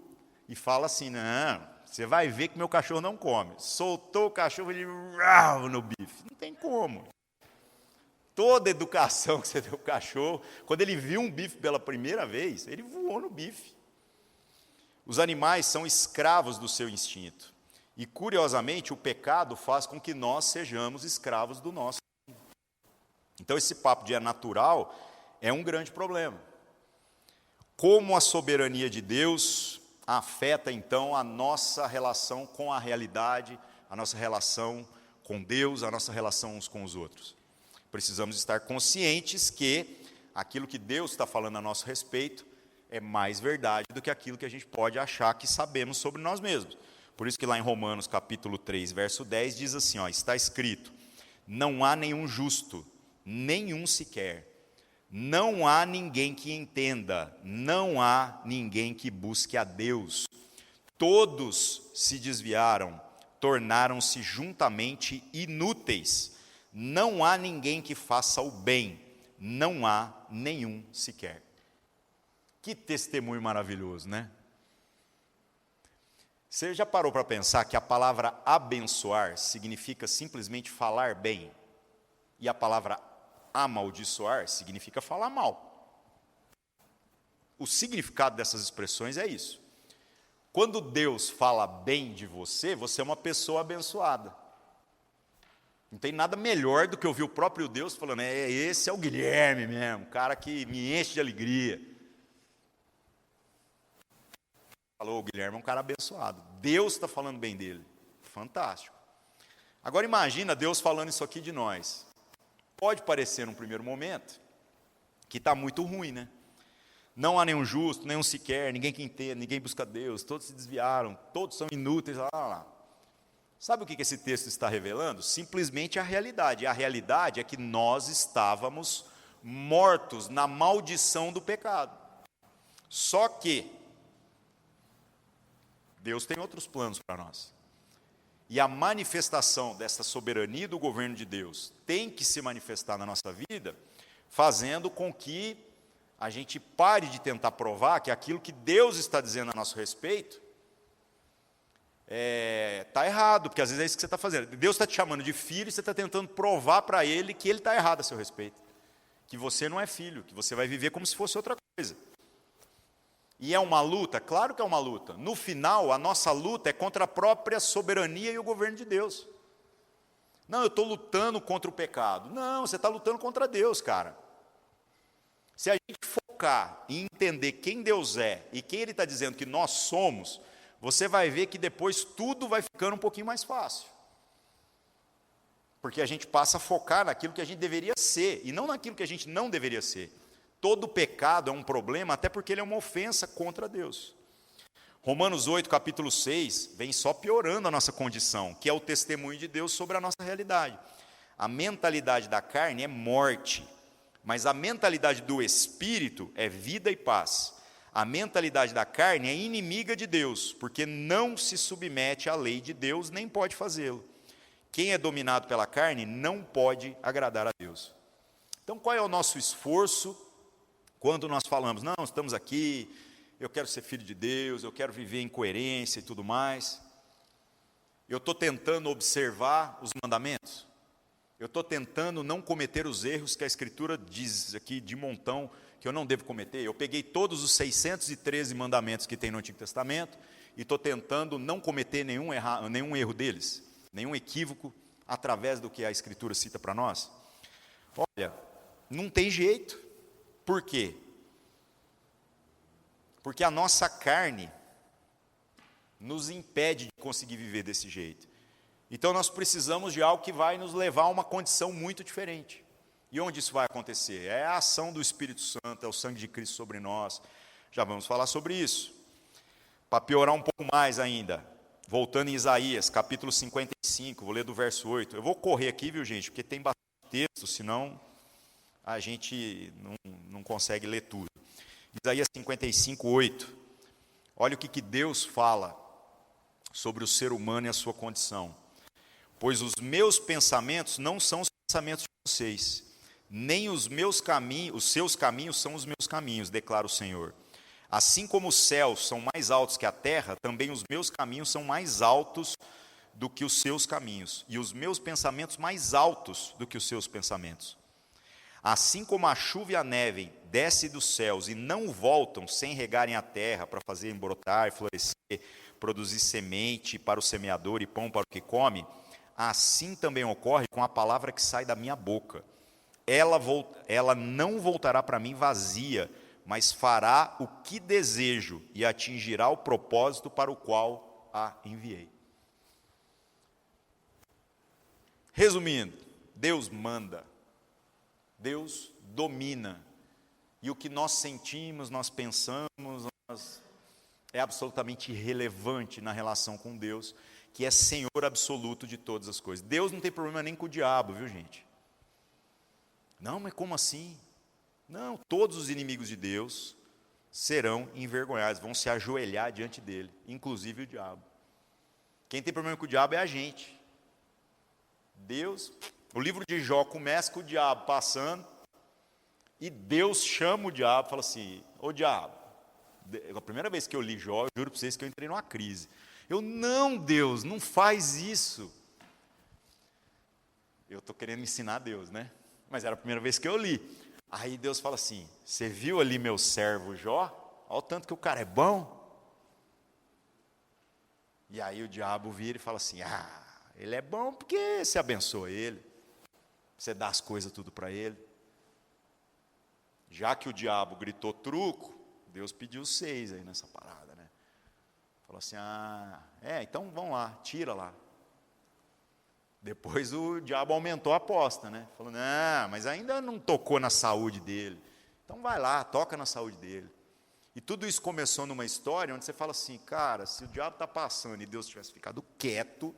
e fala assim, não, você vai ver que meu cachorro não come. Soltou o cachorro, ele no bife. Não tem como. Toda educação que você deu ao cachorro, quando ele viu um bife pela primeira vez, ele voou no bife. Os animais são escravos do seu instinto. E, curiosamente, o pecado faz com que nós sejamos escravos do nosso. Então, esse papo de é natural é um grande problema. Como a soberania de Deus afeta, então, a nossa relação com a realidade, a nossa relação com Deus, a nossa relação uns com os outros. Precisamos estar conscientes que aquilo que Deus está falando a nosso respeito é mais verdade do que aquilo que a gente pode achar que sabemos sobre nós mesmos. Por isso que lá em Romanos capítulo 3, verso 10, diz assim, está escrito, não há nenhum justo, nenhum sequer. Não há ninguém que entenda, não há ninguém que busque a Deus. Todos se desviaram, tornaram-se juntamente inúteis. Não há ninguém que faça o bem, não há nenhum sequer. Que testemunho maravilhoso, né? Você já parou para pensar que a palavra abençoar significa simplesmente falar bem? E a palavra amaldiçoar significa falar mal. O significado dessas expressões é isso. Quando Deus fala bem de você, você é uma pessoa abençoada. Não tem nada melhor do que ouvir o próprio Deus falando, esse é o Guilherme mesmo, o cara que me enche de alegria. Falou, o Guilherme é um cara abençoado. Deus está falando bem dele. Fantástico. Agora imagina Deus falando isso aqui de nós. Pode parecer num primeiro momento que está muito ruim, né? Não há nenhum justo, nenhum sequer, ninguém que entenda, ninguém busca Deus, todos se desviaram, todos são inúteis, lá. Sabe o que esse texto está revelando? Simplesmente a realidade. E a realidade é que nós estávamos mortos na maldição do pecado. Só que Deus tem outros planos para nós. E a manifestação dessa soberania do governo de Deus tem que se manifestar na nossa vida, fazendo com que a gente pare de tentar provar que aquilo que Deus está dizendo a nosso respeito está errado, porque às vezes é isso que você está fazendo. Deus está te chamando de filho e você está tentando provar para Ele que Ele está errado a seu respeito. Que você não é filho, que você vai viver como se fosse outra coisa. E é uma luta? Claro que é uma luta. No final, a nossa luta é contra a própria soberania e o governo de Deus. Não, eu estou lutando contra o pecado. Não, você está lutando contra Deus, cara. Se a gente focar em entender quem Deus é e quem Ele está dizendo que nós somos, você vai ver que depois tudo vai ficando um pouquinho mais fácil. Porque a gente passa a focar naquilo que a gente deveria ser, e não naquilo que a gente não deveria ser. Todo pecado é um problema, até porque ele é uma ofensa contra Deus. Romanos 8, capítulo 6, vem só piorando a nossa condição, que é o testemunho de Deus sobre a nossa realidade. A mentalidade da carne é morte, mas a mentalidade do Espírito é vida e paz. A mentalidade da carne é inimiga de Deus, porque não se submete à lei de Deus, nem pode fazê-lo. Quem é dominado pela carne não pode agradar a Deus. Então, qual é o nosso esforço quando nós falamos, não, estamos aqui, eu quero ser filho de Deus, eu quero viver em coerência e tudo mais? Eu estou tentando observar os mandamentos? Eu estou tentando não cometer os erros que a Escritura diz aqui de montão que eu não devo cometer? Eu peguei todos os 613 mandamentos que tem no Antigo Testamento e estou tentando não cometer nenhum erro deles, nenhum equívoco, através do que a Escritura cita para nós? Olha, não tem jeito. Por quê? Porque a nossa carne nos impede de conseguir viver desse jeito. Então nós precisamos de algo que vai nos levar a uma condição muito diferente. E onde isso vai acontecer? É a ação do Espírito Santo, é o sangue de Cristo sobre nós. Já vamos falar sobre isso. Para piorar um pouco mais ainda, voltando em Isaías, capítulo 55, vou ler do verso 8. Eu vou correr aqui, viu, gente, porque tem bastante texto, senão a gente não consegue ler tudo. Isaías 55, 8. Olha o que Deus fala sobre o ser humano e a sua condição. Pois os meus pensamentos não são os pensamentos de vocês, nem os seus caminhos são os meus caminhos, declara o Senhor. Assim como os céus são mais altos que a terra, também os meus caminhos são mais altos do que os seus caminhos, e os meus pensamentos mais altos do que os seus pensamentos. Assim como a chuva e a neve descem dos céus e não voltam sem regarem a terra para fazer brotar, florescer, produzir semente para o semeador e pão para o que come, assim também ocorre com a palavra que sai da minha boca. Ela não voltará para mim vazia, mas fará o que desejo e atingirá o propósito para o qual a enviei. Resumindo, Deus manda, Deus domina, e o que nós sentimos, nós pensamos, é absolutamente irrelevante na relação com Deus, que é Senhor absoluto de todas as coisas. Deus não tem problema nem com o diabo, viu, gente? Não, mas como assim? Não, todos os inimigos de Deus serão envergonhados, vão se ajoelhar diante dele, inclusive o diabo. Quem tem problema com o diabo é a gente. Deus, o livro de Jó começa com o diabo passando, e Deus chama o diabo e fala assim: ô diabo, a primeira vez que eu li Jó, eu juro para vocês que eu entrei numa crise. Não, Deus, não faz isso. Eu estou querendo ensinar a Deus, né? Mas era a primeira vez que eu li. Aí Deus fala assim: você viu ali meu servo Jó? Olha o tanto que o cara é bom. E aí o diabo vira e fala assim: ele é bom porque você abençoa ele, você dá as coisas tudo para ele. Já que o diabo gritou truco, Deus pediu 6 aí nessa parada, né? Falou assim: então vamos lá, tira lá. Depois o diabo aumentou a aposta, né? Falou: não, mas ainda não tocou na saúde dele. Então vai lá, toca na saúde dele. E tudo isso começou numa história onde você fala assim: cara, se o diabo está passando e Deus tivesse ficado quieto,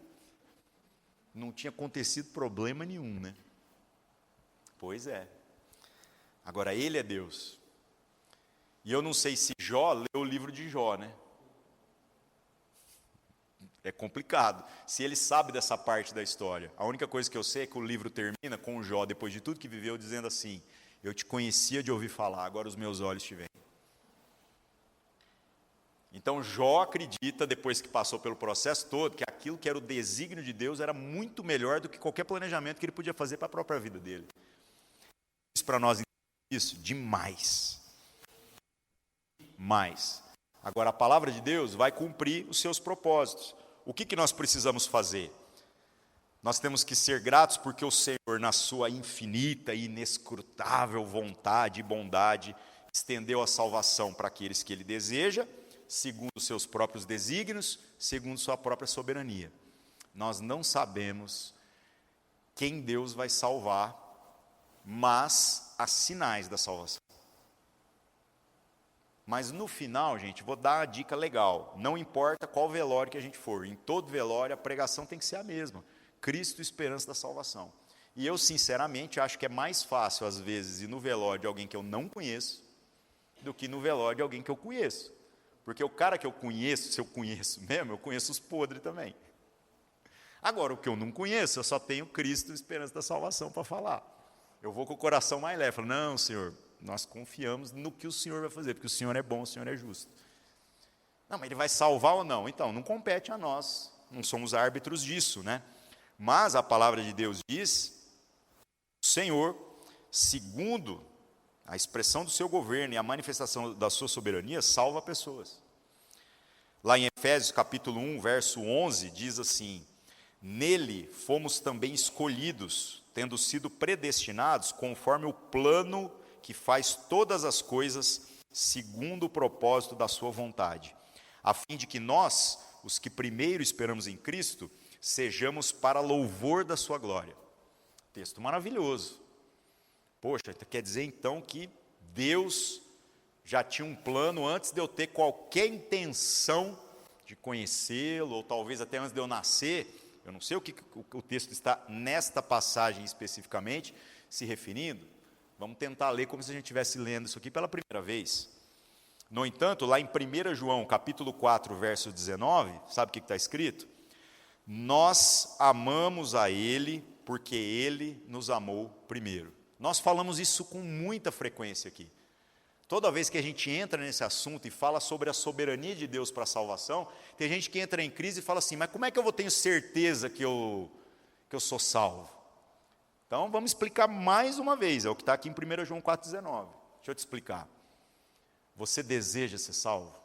não tinha acontecido problema nenhum, né? Pois é. Agora, ele é Deus. E eu não sei se Jó leu o livro de Jó, né? É complicado. Se ele sabe dessa parte da história. A única coisa que eu sei é que o livro termina com Jó, depois de tudo que viveu, dizendo assim: eu te conhecia de ouvir falar, agora os meus olhos te veem. Então Jó acredita, depois que passou pelo processo todo, que aquilo que era o desígnio de Deus era muito melhor do que qualquer planejamento que ele podia fazer para a própria vida dele. Isso para nós, isso, demais. Mas, agora a palavra de Deus vai cumprir os seus propósitos. O que nós precisamos fazer? Nós temos que ser gratos porque o Senhor, na sua infinita e inescrutável vontade e bondade, estendeu a salvação para aqueles que Ele deseja, segundo os seus próprios desígnios, segundo sua própria soberania. Nós não sabemos quem Deus vai salvar, mas há sinais da salvação. Mas no final, gente, vou dar uma dica legal. Não importa qual velório que a gente for, em todo velório a pregação tem que ser a mesma. Cristo, esperança da salvação. E eu, sinceramente, acho que é mais fácil, às vezes, ir no velório de alguém que eu não conheço, do que no velório de alguém que eu conheço. Porque o cara que eu conheço, se eu conheço mesmo, eu conheço os podres também. Agora, o que eu não conheço, eu só tenho Cristo, esperança da salvação para falar. Eu vou com o coração mais leve, falo: não, Senhor, nós confiamos no que o Senhor vai fazer, porque o Senhor é bom, o Senhor é justo. Não, mas Ele vai salvar ou não? Então, não compete a nós, não somos árbitros disso, né? Mas a palavra de Deus diz: o Senhor, segundo a expressão do seu governo e a manifestação da sua soberania, salva pessoas. Lá em Efésios capítulo 1, verso 11, diz assim: nele fomos também escolhidos, tendo sido predestinados conforme o plano que faz todas as coisas segundo o propósito da sua vontade, a fim de que nós, os que primeiro esperamos em Cristo, sejamos para louvor da sua glória. Texto maravilhoso. Poxa, quer dizer então que Deus já tinha um plano antes de eu ter qualquer intenção de conhecê-lo, ou talvez até antes de eu nascer. Eu não sei o que o texto está nesta passagem especificamente se referindo. Vamos tentar ler como se a gente estivesse lendo isso aqui pela primeira vez. No entanto, lá em 1 João, capítulo 4, verso 19, sabe o que está escrito? Nós amamos a Ele porque Ele nos amou primeiro. Nós falamos isso com muita frequência aqui. Toda vez que a gente entra nesse assunto e fala sobre a soberania de Deus para a salvação, tem gente que entra em crise e fala assim, mas como é que eu tenho certeza que eu sou salvo? Então, vamos explicar mais uma vez, é o que está aqui em 1 João 4,19. Deixa eu te explicar. Você deseja ser salvo?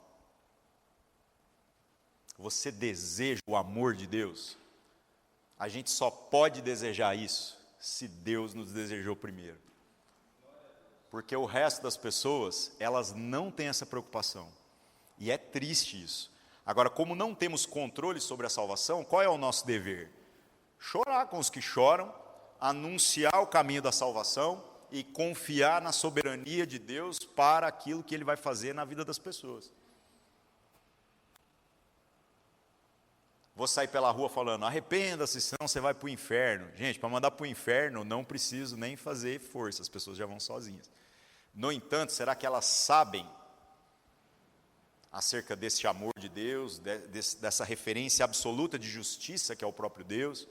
Você deseja o amor de Deus? A gente só pode desejar isso se Deus nos desejou primeiro. Porque o resto das pessoas, elas não têm essa preocupação. E é triste isso. Agora, como não temos controle sobre a salvação, qual é o nosso dever? Chorar com os que choram, anunciar o caminho da salvação e confiar na soberania de Deus para aquilo que Ele vai fazer na vida das pessoas. Vou sair pela rua falando, arrependa-se, senão você vai para o inferno. Gente, para mandar para o inferno, não preciso nem fazer força, as pessoas já vão sozinhas. No entanto, será que elas sabem acerca desse amor de Deus, dessa referência absoluta de justiça que é o próprio Deus,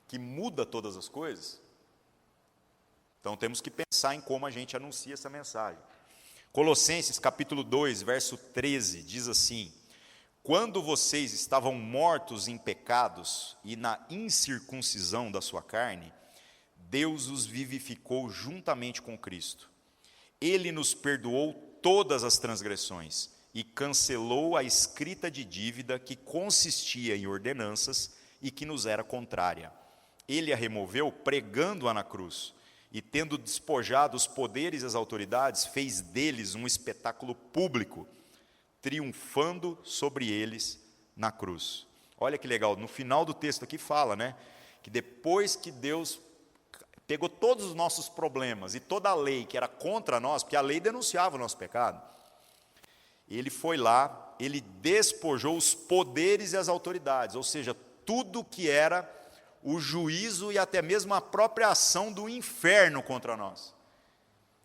que muda todas as coisas? Então temos que pensar em como a gente anuncia essa mensagem. Colossenses capítulo 2, verso 13, diz assim: quando vocês estavam mortos em pecados e na incircuncisão da sua carne, Deus os vivificou juntamente com Cristo. Ele nos perdoou todas as transgressões e cancelou a escrita de dívida que consistia em ordenanças e que nos era contrária. Ele a removeu pregando-a na cruz e, tendo despojado os poderes e as autoridades, fez deles um espetáculo público, triunfando sobre eles na cruz. Olha que legal, no final do texto aqui fala, né, que depois que Deus pegou todos os nossos problemas e toda a lei que era contra nós, porque a lei denunciava o nosso pecado, Ele foi lá, Ele despojou os poderes e as autoridades, ou seja, tudo que era o juízo e até mesmo a própria ação do inferno contra nós.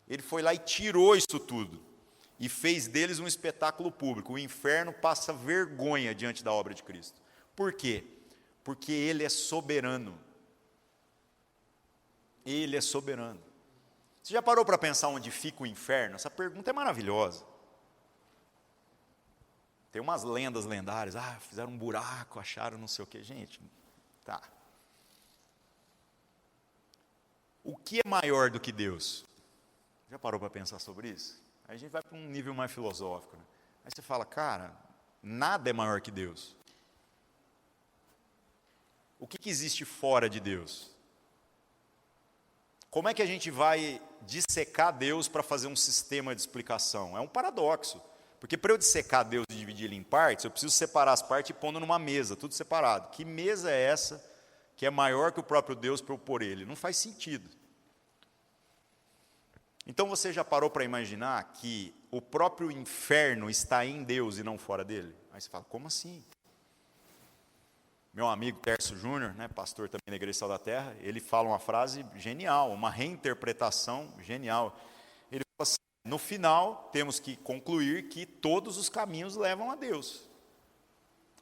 Ele foi lá e tirou isso tudo e fez deles um espetáculo público. O inferno passa vergonha diante da obra de Cristo. Por quê? Porque Ele é soberano. Ele é soberano. Você já parou para pensar onde fica o inferno? Essa pergunta é maravilhosa. Tem umas lendas lendárias. Fizeram um buraco, acharam não sei o quê. Gente, tá. O que é maior do que Deus? Já parou para pensar sobre isso? Aí a gente vai para um nível mais filosófico, né? Aí você fala, cara, nada é maior que Deus. O que existe fora de Deus? Como é que a gente vai dissecar Deus para fazer um sistema de explicação? É um paradoxo. Porque para eu dissecar Deus e dividir Ele em partes, eu preciso separar as partes e pondo numa mesa, tudo separado. Que mesa é essa que é maior que o próprio Deus para eu pôr Ele? Não faz sentido. Então você já parou para imaginar que o próprio inferno está em Deus e não fora dele? Aí você fala, como assim? Meu amigo Tércio Júnior, né, pastor também da Igreja Sal da Terra, ele fala uma frase genial, uma reinterpretação genial. Ele fala assim, no final temos que concluir que todos os caminhos levam a Deus.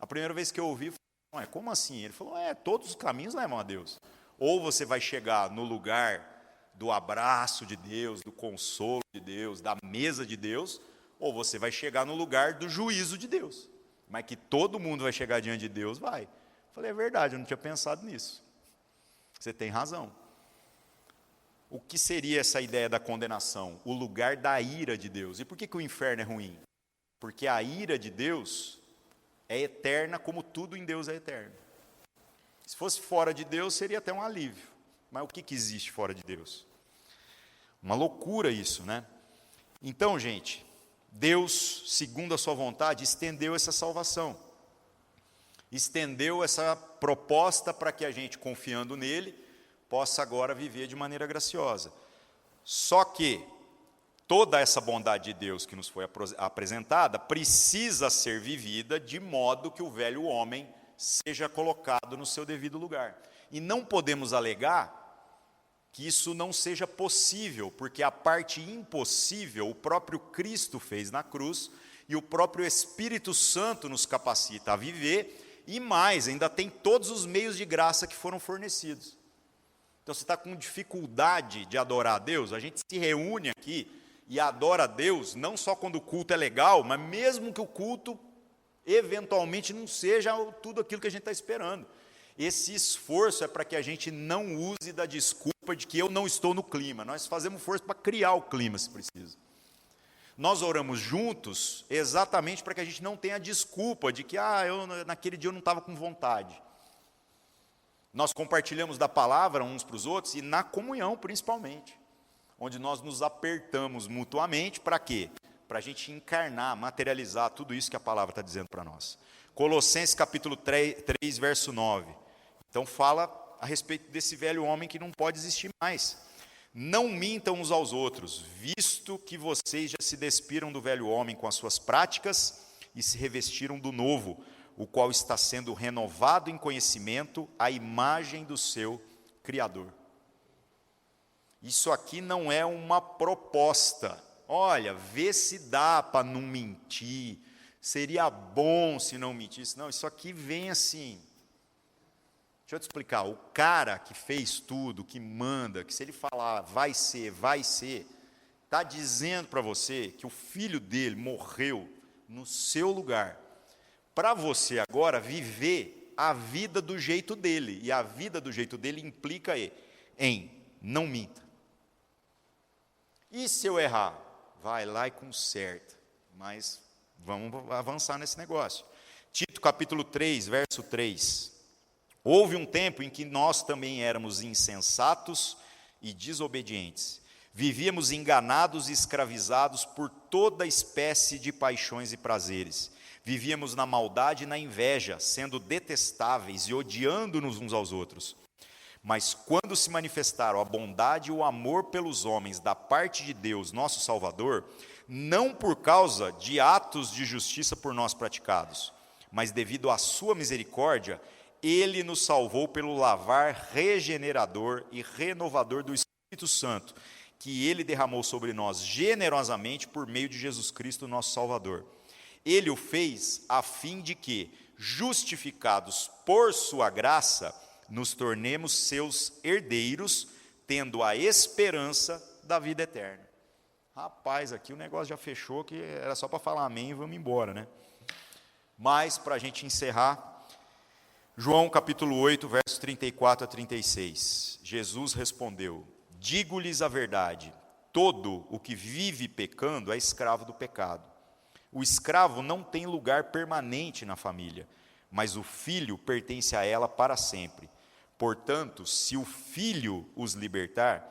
A primeira vez que eu ouvi, eu falei, como assim? Ele falou, todos os caminhos levam a Deus. Ou você vai chegar no lugar do abraço de Deus, do consolo de Deus, da mesa de Deus, ou você vai chegar no lugar do juízo de Deus. Mas que todo mundo vai chegar diante de Deus, vai. Falei, é verdade, eu não tinha pensado nisso. Você tem razão. O que seria essa ideia da condenação? O lugar da ira de Deus. E por que o inferno é ruim? porque a ira de Deus é eterna, como tudo em Deus é eterno. Se fosse fora de Deus, seria até um alívio. Mas o que existe fora de Deus? Uma loucura isso, né? Então, gente, Deus, segundo a sua vontade, estendeu essa salvação. Estendeu essa proposta para que a gente, confiando nele, possa agora viver de maneira graciosa. Só que toda essa bondade de Deus que nos foi apresentada precisa ser vivida de modo que o velho homem seja colocado no seu devido lugar. E não podemos alegar que isso não seja possível, porque a parte impossível o próprio Cristo fez na cruz e o próprio Espírito Santo nos capacita a viver, e mais, ainda tem todos os meios de graça que foram fornecidos. Então, você está com dificuldade de adorar a Deus, a gente se reúne aqui e adora a Deus, não só quando o culto é legal, mas mesmo que o culto, eventualmente, não seja tudo aquilo que a gente está esperando. Esse esforço é para que a gente não use da desculpa de que eu não estou no clima. Nós fazemos força para criar o clima, se precisa. Nós oramos juntos exatamente para que a gente não tenha desculpa de que naquele dia eu não estava com vontade. Nós compartilhamos da palavra uns para os outros e na comunhão, principalmente, onde nós nos apertamos mutuamente, para quê? Para a gente encarnar, materializar tudo isso que a palavra está dizendo para nós. Colossenses capítulo 3, verso 9. Então fala a respeito desse velho homem que não pode existir mais. Não mintam uns aos outros, visto que vocês já se despiram do velho homem com as suas práticas e se revestiram do novo, o qual está sendo renovado em conhecimento à imagem do seu Criador. Isso aqui não é uma proposta. Olha, vê se dá para não mentir. Seria bom se não mentisse. Não, isso aqui vem assim. Deixa eu te explicar. O cara que fez tudo, que manda, que se ele falar vai ser, está dizendo para você que o filho dele morreu no seu lugar, para você agora viver a vida do jeito dele. E a vida do jeito dele implica em não minta. E se eu errar? Vai lá e conserta. Mas vamos avançar nesse negócio. Tito capítulo 3, verso 3. Houve um tempo em que nós também éramos insensatos e desobedientes. Vivíamos enganados e escravizados por toda espécie de paixões e prazeres. Vivíamos na maldade e na inveja, sendo detestáveis e odiando-nos uns aos outros. Mas quando se manifestaram a bondade e o amor pelos homens da parte de Deus, nosso Salvador, não por causa de atos de justiça por nós praticados, mas devido à sua misericórdia, Ele nos salvou pelo lavar regenerador e renovador do Espírito Santo, que Ele derramou sobre nós generosamente por meio de Jesus Cristo, nosso Salvador. Ele o fez a fim de que, justificados por sua graça, nos tornemos seus herdeiros, tendo a esperança da vida eterna. Rapaz, aqui o negócio já fechou, que era só para falar amém e vamos embora, né? Mas, para a gente encerrar, João capítulo 8, versos 34 a 36. Jesus respondeu: digo-lhes a verdade, todo o que vive pecando é escravo do pecado. O escravo não tem lugar permanente na família, mas o filho pertence a ela para sempre. Portanto, se o filho os libertar,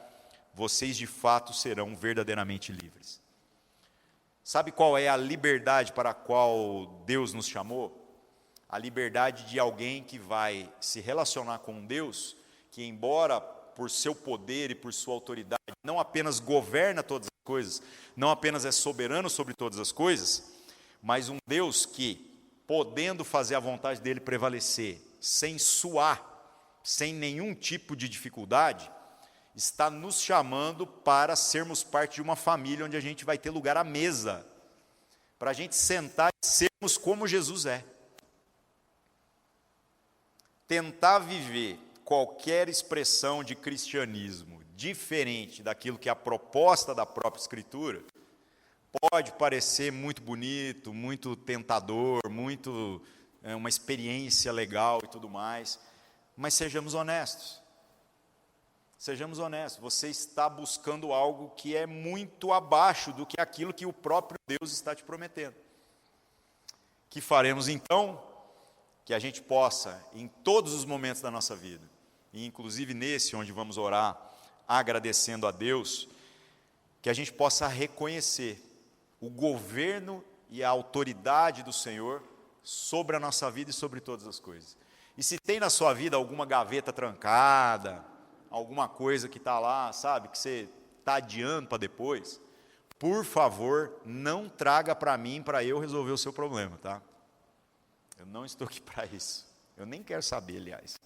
vocês de fato serão verdadeiramente livres. Sabe qual é a liberdade para a qual Deus nos chamou? A liberdade de alguém que vai se relacionar com Deus, que embora por seu poder e por sua autoridade, não apenas governa todas as coisas, não apenas é soberano sobre todas as coisas, mas um Deus que, podendo fazer a vontade dele prevalecer, sem suar, sem nenhum tipo de dificuldade, está nos chamando para sermos parte de uma família onde a gente vai ter lugar à mesa, para a gente sentar e sermos como Jesus é. Tentar viver qualquer expressão de cristianismo diferente daquilo que é a proposta da própria Escritura, pode parecer muito bonito, muito tentador, muito uma experiência legal e tudo mais, mas sejamos honestos. Sejamos honestos, você está buscando algo que é muito abaixo do que aquilo que o próprio Deus está te prometendo. que faremos então? Que a gente possa, em todos os momentos da nossa vida, e inclusive nesse onde vamos orar, agradecendo a Deus, que a gente possa reconhecer o governo e a autoridade do Senhor sobre a nossa vida e sobre todas as coisas. E se tem na sua vida alguma gaveta trancada, alguma coisa que está lá, sabe, que você está adiando para depois, por favor, não traga para mim para eu resolver o seu problema, tá? Eu não estou aqui para isso. Eu nem quero saber, aliás.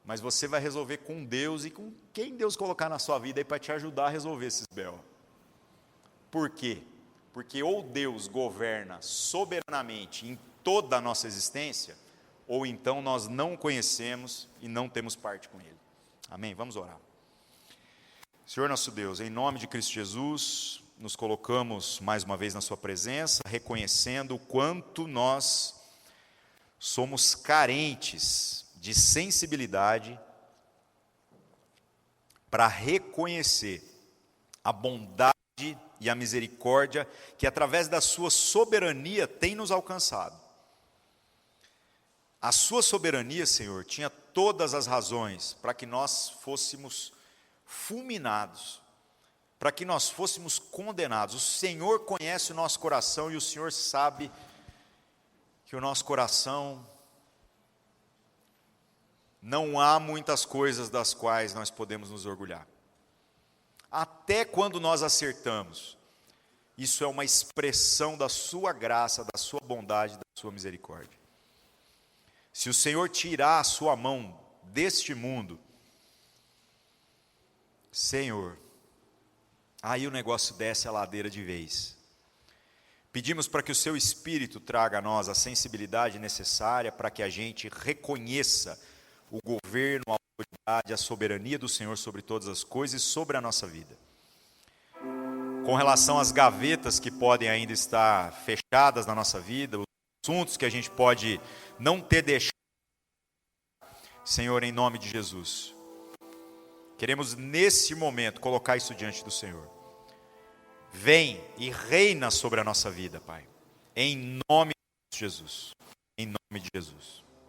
Mas você vai resolver com Deus e com quem Deus colocar na sua vida aí para te ajudar a resolver esses B.O. Por quê? Porque ou Deus governa soberanamente em toda a nossa existência, ou então nós não o conhecemos e não temos parte com Ele. Amém? Vamos orar. Senhor nosso Deus, em nome de Cristo Jesus, nos colocamos mais uma vez na sua presença, reconhecendo o quanto nós somos carentes de sensibilidade para reconhecer a bondade e a misericórdia que através da sua soberania tem nos alcançado. A sua soberania, Senhor, tinha todas as razões para que nós fôssemos fulminados, para que nós fôssemos condenados. O Senhor conhece o nosso coração e o Senhor sabe que o nosso coração não há muitas coisas das quais nós podemos nos orgulhar. Até quando nós acertamos, isso é uma expressão da sua graça, da sua bondade, da sua misericórdia. Se o Senhor tirar a sua mão deste mundo, Senhor, aí o negócio desce a ladeira de vez. Pedimos para que o seu Espírito traga a nós a sensibilidade necessária para que a gente reconheça o governo, a autoridade, a soberania do Senhor sobre todas as coisas e sobre a nossa vida. Com relação às gavetas que podem ainda estar fechadas na nossa vida, os assuntos que a gente pode não ter deixado, Senhor, em nome de Jesus, queremos nesse momento colocar isso diante do Senhor. Vem e reina sobre a nossa vida, Pai, em nome de Jesus, em nome de Jesus.